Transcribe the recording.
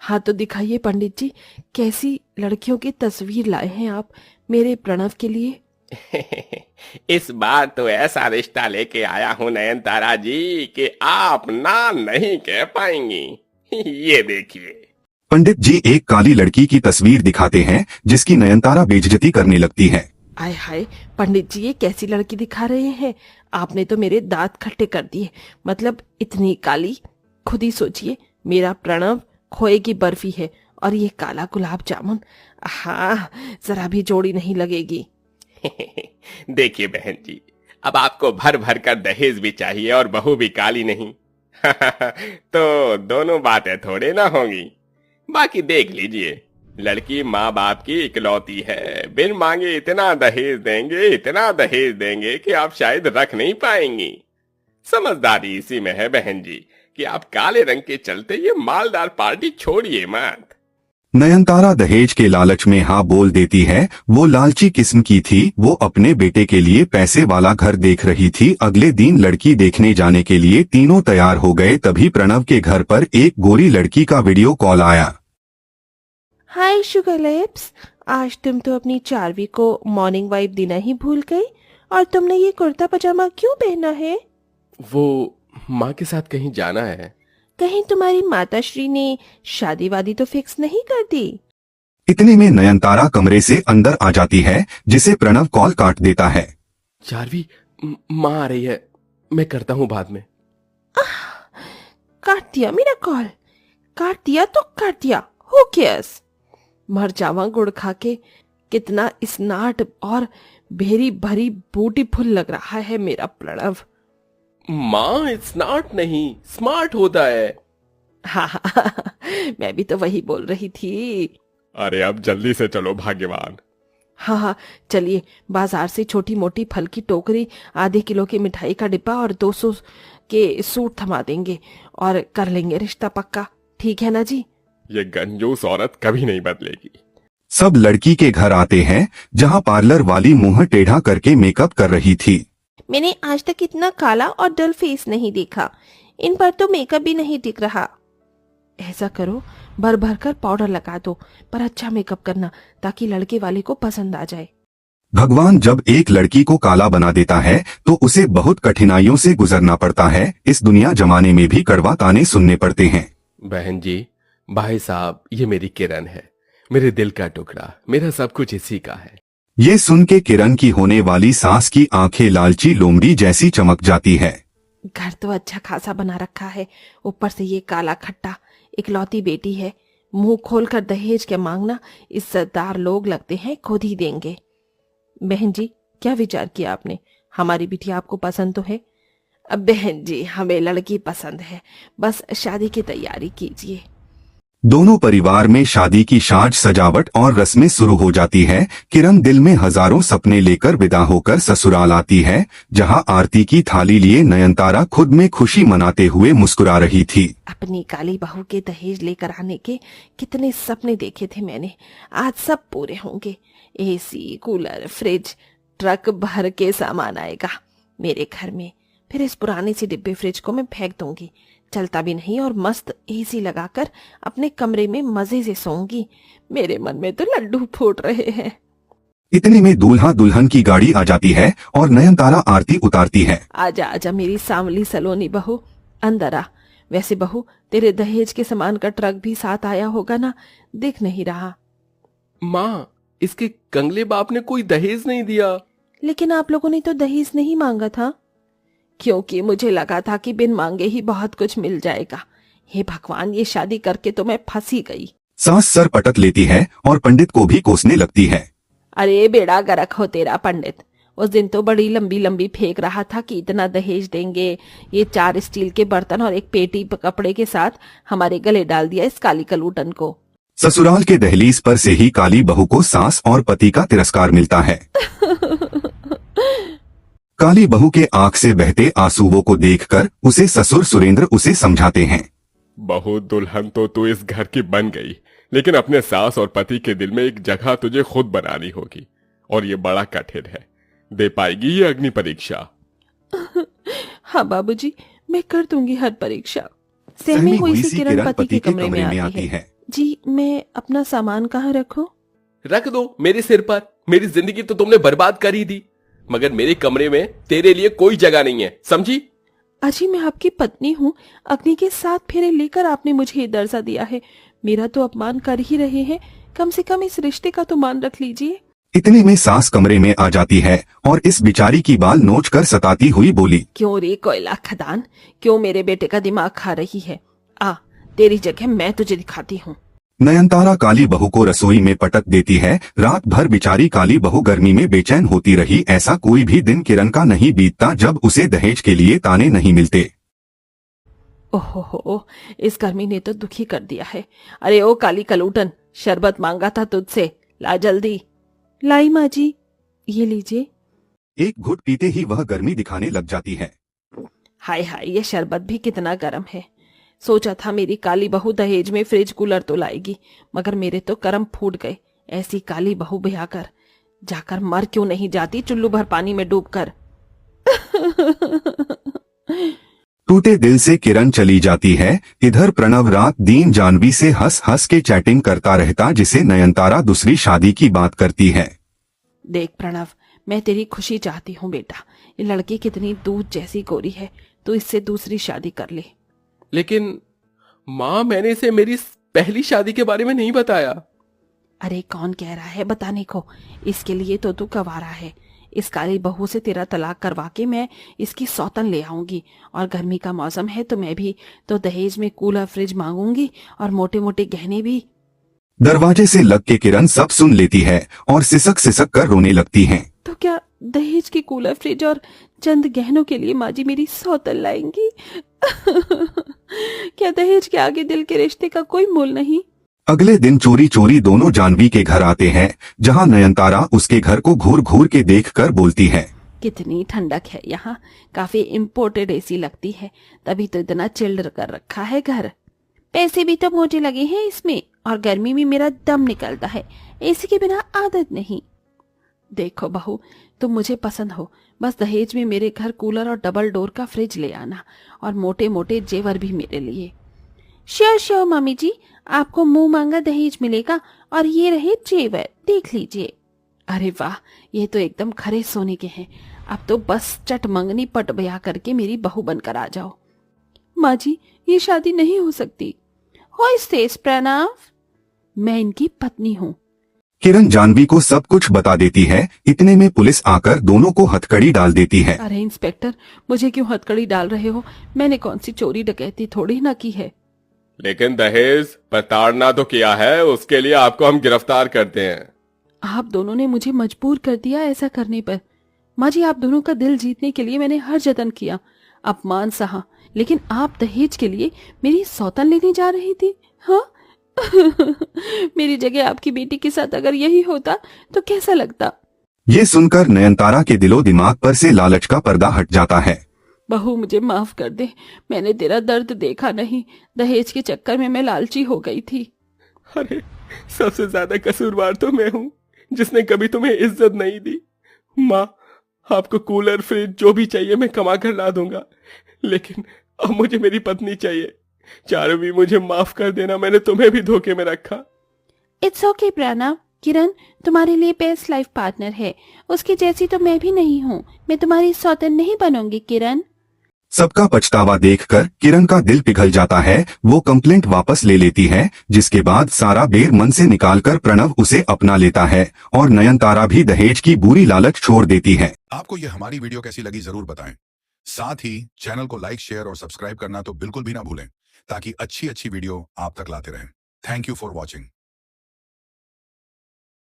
हाँ तो दिखाइए पंडित जी, कैसी लड़कियों की तस्वीर लाए हैं आप मेरे प्रणव के लिए। इस बार तो ऐसा रिश्ता लेके आया हूं नयनतारा जी कि आप ना नहीं कह पाएंगी। ये देखिए। पंडित जी एक काली लड़की की तस्वीर दिखाते हैं जिसकी नयनतारा बेइज्जती करने लगती है। आय हाय पंडित जी, ये कैसी लड़की दिखा रहे हैं? आपने तो मेरे दांत खट्टे कर दिए। मतलब इतनी काली। खुद ही सोचिए, मेरा प्रणव खोए की बर्फी है और ये काला गुलाब जामुन। हाँ, जरा भी जोड़ी नहीं लगेगी। देखिए बहन जी, अब आपको भर भर कर दहेज भी चाहिए और बहू भी काली नहीं। तो दोनों बातें थोड़े ना होंगी। बाकी देख लीजिए, लड़की माँ बाप की इकलौती है। बिन मांगे इतना दहेज देंगे कि आप शायद रख नहीं पाएंगी। समझदारी इसी में है बहन जी कि आप काले रंग के चलते ये मालदार पार्टी छोड़िए मत। नयनतारा दहेज के लालच में हाँ बोल देती है। वो लालची किस्म की थी। वो अपने बेटे के लिए पैसे वाला घर देख रही थी। अगले दिन लड़की देखने जाने के लिए तीनों तैयार हो गए। तभी प्रणव के घर पर एक गोरी लड़की का वीडियो कॉल आया। हाय शुगर लिप्स, आज तुम तो अपनी चारवी को मॉर्निंग वाइब देना ही भूल गई। और तुमने ये कुर्ता पजामा क्यों पहना है? वो माँ के साथ कहीं जाना है। कहीं तुम्हारी माताश्री ने शादी वादी तो फिक्स नहीं कर दी? इतने में नयनतारा कमरे से अंदर आ जाती है जिसे प्रणव कॉल काट देता है। चारवी, माँ आ रही है, मैं करता हूँ बाद में। काट दिया मेरा कॉल। काट दिया तो काट दिया, हो केयर्स। मर जावा गुड़ खा के। कितना स्नाट और भेरी भरी ब्यूटीफुल लग रहा है मेरा प्रणव। माँ, इट्स नॉट नहीं, स्मार्ट होता है। हाँ, मैं भी तो वही बोल रही थी। अरे अब जल्दी से चलो भाग्यवान। हाँ, चलिए बाजार से छोटी मोटी फल की टोकरी, आधे किलो की मिठाई का डिब्बा और 200 के सूट थमा देंगे और कर लेंगे रिश्ता पक्का। ठीक है ना जी? ये कंजूस औरत कभी नहीं बदलेगी। सब लड़की के घर आते हैं जहाँ पार्लर वाली मुंह टेढ़ा करके मेकअप कर रही थी। मैंने आज तक इतना काला और डल फेस नहीं देखा। इन पर तो मेकअप भी नहीं दिख रहा। ऐसा करो, भर भर कर पाउडर लगा दो, पर अच्छा मेकअप करना ताकि लड़के वाले को पसंद आ जाए। भगवान जब एक लड़की को काला बना देता है तो उसे बहुत कठिनाइयों से गुजरना पड़ता है। इस दुनिया जमाने में भी कड़वा ताने सुनने पड़ते हैं। बहन जी, भाई साहब, ये मेरी किरण है, मेरे दिल का टुकड़ा, मेरा सब कुछ इसी का है। ये सुन के किरण की होने वाली सास की आंखें लालची लोमड़ी जैसी चमक जाती है। घर तो अच्छा खासा बना रखा है, ऊपर से ये काला खट्टा। इकलौती बेटी है, मुंह खोलकर दहेज के मांगना। इज्जतदार लोग लगते हैं खुद ही देंगे। बहन जी, क्या विचार किया आपने? हमारी बिटिया आपको पसंद तो है? अब बहन जी, हमें लड़की पसंद है, बस शादी की तैयारी कीजिए। दोनों परिवार में शादी की साज सजावट और रस्में शुरू हो जाती है। किरण दिल में हजारों सपने लेकर विदा होकर ससुराल आती है जहां आरती की थाली लिए नयनतारा खुद में खुशी मनाते हुए मुस्कुरा रही थी। अपनी काली बहू के दहेज लेकर आने के कितने सपने देखे थे मैंने, आज सब पूरे होंगे। एसी, कूलर, फ्रिज, ट्रक भर के सामान आएगा मेरे घर में। फिर इस पुराने से डिब्बे फ्रिज को मैं फेंक दूंगी, चलता भी नहीं, और मस्त एसी लगाकर अपने कमरे में मजे से सोऊंगी। मेरे मन में तो लड्डू फूट रहे हैं। इतने में दूल्हा दुल्हन की गाड़ी आ जाती है और नयनतारा आरती उतारती है। आजा आजा मेरी सांवली सलोनी बहू, अंदर आ। वैसे बहू, तेरे दहेज के सामान का ट्रक भी साथ आया होगा ना? दिख नहीं रहा। माँ, इसके कंगले बाप ने कोई दहेज नहीं दिया। लेकिन आप लोगों ने तो दहेज नहीं मांगा था। क्योंकि मुझे लगा था कि बिन मांगे ही बहुत कुछ मिल जाएगा। हे भगवान, ये शादी करके तो मैं फंसी गई। सास सर पटक लेती है और पंडित को भी कोसने लगती है। अरे बेड़ा गर्क हो तेरा पंडित। उस दिन तो बड़ी लंबी लंबी फेंक रहा था कि इतना दहेज देंगे। ये 4 स्टील के बर्तन और एक पेटी कपड़े के साथ हमारे गले डाल दिया इस काली कलूटन को। ससुराल के दहलीज पर से ही काली बहू को सास और पति का तिरस्कार मिलता है। काली बहू के आंख से बहते आंसुओं को देखकर उसे ससुर सुरेंद्र उसे समझाते हैं। बहू दुल्हन तो तू इस घर की बन गई, लेकिन अपने सास और पति के दिल में एक जगह तुझे खुद बनानी होगी, और ये बड़ा कठिन है। दे पाएगी ये अग्नि परीक्षा? हाँ बाबूजी, मैं कर दूंगी हर परीक्षा। सहमी हुई सी किरण पति के कमरे में आती है। जी, मैं अपना सामान कहाँ रखूं? रख दो मेरे सिर पर। मेरी जिंदगी तो तुमने बर्बाद कर ही दी, मगर मेरे कमरे में तेरे लिए कोई जगह नहीं है, समझी? अजी, मैं आपकी पत्नी हूँ। अग्नि के 7 फेरे लेकर आपने मुझे ये दर्जा दिया है। मेरा तो अपमान कर ही रहे हैं, कम से कम इस रिश्ते का तो मान रख लीजिए। इतने में सास कमरे में आ जाती है और इस बिचारी की बाल नोच कर सताती हुई बोली। क्यों रे कोयला खदान, क्यों मेरे बेटे का दिमाग खा रही है? आ, तेरी जगह मैं तुझे दिखाती हूँ। नयनतारा काली बहू को रसोई में पटक देती है। रात भर बिचारी काली बहू गर्मी में बेचैन होती रही। ऐसा कोई भी दिन किरण का नहीं बीतता जब उसे दहेज के लिए ताने नहीं मिलते। ओहो, इस गर्मी ने तो दुखी कर दिया है। अरे ओ काली कलूटन, शरबत मांगा था तुझसे, ला जल्दी। लाई माँ जी, ये लीजिए। एक घुट पीते ही वह गर्मी दिखाने लग जाती है। हाय हाय, ये शरबत भी कितना गर्म है। सोचा था मेरी काली बहू दहेज में फ्रिज कूलर तो लाएगी, मगर मेरे तो कर्म फूट गए। ऐसी काली बहू ब्याह कर जाकर मर क्यों नहीं जाती चुल्लू भर पानी में डूबकर। टूटे दिल से किरण चली जाती है। इधर प्रणव रात दिन जानवी से हंस हंस के चैटिंग करता रहता, जिसे नयनतारा दूसरी शादी की बात करती है। देख प्रणव, मैं तेरी खुशी चाहती हूँ बेटा। ये लड़की कितनी दूध जैसी गोरी है, तू इससे दूसरी शादी कर ले। लेकिन माँ, मैंने इसे मेरी पहली शादी के बारे में नहीं बताया। अरे कौन कह रहा है बताने को? इसके लिए तो तू गवारा है। इस काली बहू से तेरा तलाक करवा के मैं इसकी सौतन ले आऊंगी, और गर्मी का मौसम है तो मैं भी तो दहेज में कूलर फ्रिज मांगूंगी और मोटे मोटे गहने भी। दरवाजे से लग के किरण सब सुन लेती है और सिसक सिसक कर रोने लगती है। तो क्या दहेज की कूलर फ्रिज और चंद गहनों के लिए माँ जी मेरी सौतन लाएंगी? क्या दहेज के आगे दिल के रिश्ते का कोई मोल नहीं? अगले दिन चोरी चोरी दोनों जानवी के घर आते हैं, जहां नयनतारा उसके घर को घूर घूर के देखकर बोलती है। कितनी ठंडक है यहाँ, काफी इम्पोर्टेड एसी लगती है, तभी तो इतना चिल्ड कर रखा है घर। पैसे भी तो मोटे लगे हैं इसमें, और गर्मी में मेरा दम निकलता है, एसी के बिना आदत नहीं। देखो बहू, तुम मुझे पसंद हो, बस दहेज में मेरे घर कूलर और डबल डोर का फ्रिज ले आना, और मोटे मोटे जेवर भी मेरे लिए। श्योर श्योर मम्मी जी, आपको मुंह मांगा दहेज मिलेगा, और ये रहे जेवर, देख लीजिए। अरे वाह, ये तो एकदम खरे सोने के हैं। अब तो बस चट मंगनी पट ब्याह करके मेरी बहू बनकर आ जाओ। माँ जी, ये शादी नहीं हो सकती। हो स्टेज प्रणव, मैं इनकी पत्नी हूँ। किरण जानवी को सब कुछ बता देती है। इतने में पुलिस आकर दोनों को हथकड़ी डाल देती है। अरे इंस्पेक्टर, मुझे क्यों हथकड़ी डाल रहे हो? मैंने कौन सी चोरी डकैती थोड़ी ना की है। लेकिन दहेज प्रताड़ना तो किया है, उसके लिए आपको हम गिरफ्तार करते हैं। आप दोनों ने मुझे मजबूर कर दिया ऐसा करने पर। माँ जी, आप दोनों का दिल जीतने के लिए मैंने हर जतन किया, अपमान सहा, लेकिन आप दहेज के लिए मेरी सौतन लेने जा रही थी। हाँ। मेरी जगह आपकी बेटी के साथ अगर यही होता तो कैसा लगता? ये सुनकर नयनतारा के दिलो दिमाग पर से लालच का पर्दा हट जाता है। बहू, मुझे माफ कर दे, मैंने तेरा दर्द देखा नहीं। दहेज के चक्कर में मैं लालची हो गई थी। अरे, सबसे ज्यादा कसूरवार तो मैं हूँ, जिसने कभी तुम्हें इज्जत नहीं दी। माँ, आपको कूलर फ्रिज जो भी चाहिए मैं कमा कर ला दूंगा, लेकिन अब मुझे मेरी पत्नी चाहिए। चारों मुझे माफ कर देना, मैंने तुम्हें भी धोखे में रखा। इट्स ओके प्रणव, किरण तुम्हारे लिए बेस्ट लाइफ पार्टनर है, उसकी जैसी तो मैं भी नहीं हूँ। मैं तुम्हारी सौतन नहीं बनूंगी किरण। सबका पछतावा देखकर किरण का दिल पिघल जाता है। वो कंप्लेंट वापस ले लेती है, जिसके बाद सारा बेर मन से निकालकर प्रणव उसे अपना लेता है और नयनतारा भी दहेज की बुरी लालच छोड़ देती है। आपको ये हमारी वीडियो कैसी लगी जरूर बताएं। साथ ही चैनल को लाइक, शेयर और सब्सक्राइब करना तो बिल्कुल भी ना भूलें, ताकि अच्छी वीडियो आप तक लाते रहें। Thank you for watching.